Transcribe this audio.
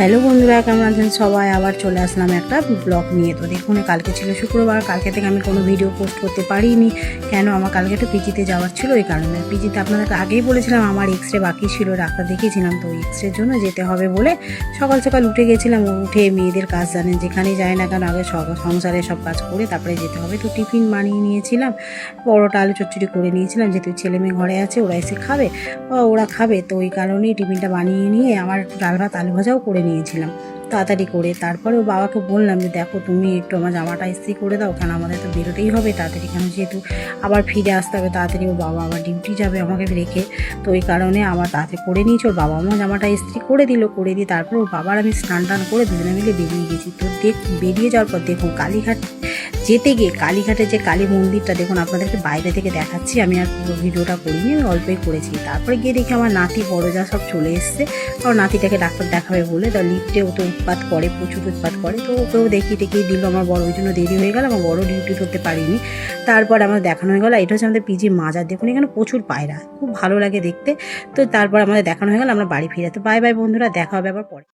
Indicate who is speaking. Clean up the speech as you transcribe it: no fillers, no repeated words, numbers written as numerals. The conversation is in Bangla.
Speaker 1: হ্যালো বন্ধুরা, কেমন আছেন সবাই? আবার চলে আসলাম একটা ব্লগ নিয়ে। তো দেখুন, কালকে ছিল শুক্রবার, কালকে থেকে আমি কোনো ভিডিও পোস্ট করতে পারিনি। কেন? আমার কালকে একটু পিজিতে যাওয়ার ছিল, এই কারণে। পিজিতে আপনাদেরকে আগেই বলেছিলাম আমার এক্সরে বাকি ছিল, ডাক্তার দেখিয়েছিলাম, তো এক্সরের জন্য যেতে হবে বলে সকাল সকাল উঠে গেছিলাম। উঠে মেয়েদের কাজ জানেন, যেখানেই যায় না কেন আগে সংসারে সব কাজ করে তারপরে যেতে হবে। তো টিফিন বানিয়ে নিয়েছিলাম, পরোটা আলু চচ্চড়ি করে নিয়েছিলাম, যেহেতু ছেলে মেয়ে ঘরে আছে, ওরা এসে খাবে, ওরা খাবে, তো ওই কারণেই টিফিনটা বানিয়ে নিয়ে আমার একটু ডাল ভাত আলু ভাজাও করে নিয়েছিলাম তাড়াতাড়ি করে। তারপরে ও বাবাকে বললাম যে দেখো তুমি একটু আমার জামাটা ইস্ত্রি করে দাও, কেন আমাদের তো বেরোতেই হবে তাড়াতাড়ি, কেন যেহেতু আবার ফিরে আসতে হবে তাড়াতাড়ি, ওর বাবা আবার ডিউটি যাবে আমাকে রেখে। তো ওই কারণে আমার তাড়াতাড়ি করে নিয়েছি। ওর বাবা আমার জামাটা ইস্ত্রি করে দিল, করে দিয়ে তারপর ওর বাবার আমি স্নান টান করে দুজনে মিলে বেরিয়ে গেছি। তো বেরিয়ে যাওয়ার পর দেখুন, কালীঘাট যেতে গিয়ে কালীঘাটে যে কালী মন্দিরটা দেখুন, আপনাদেরকে বাইরে থেকে দেখাচ্ছি, আমি আর পুরো ভিডিওটা করিনি, আমি অল্পই করেছি। তারপরে গিয়ে দেখি আমার নাতি বড় যা সব চলে এসছে, কারণ নাতিটাকে ডাক্তার দেখাবে বলে। তো লিফটে ও তো উৎপাত করে, প্রচুর উৎপাত করে, তো ওকেও দেখিয়ে টেকিয়ে দিল। আমার বড় ওই জন্য দেরি হয়ে গেল, আমার বড় ডিউটি করতে পারিনি। তারপর আমার দেখানো হয়ে গেল, এটা হচ্ছে আমাদের পিজি মাজার। দেখুন এখানে প্রচুর পায়রা, খুব ভালো লাগে দেখতে। তো তারপর আমাদের দেখানো হয়ে গেল, আমরা বাড়ি ফিরে। তো বাই বাই বন্ধুরা, দেখা হবে আবার পরে।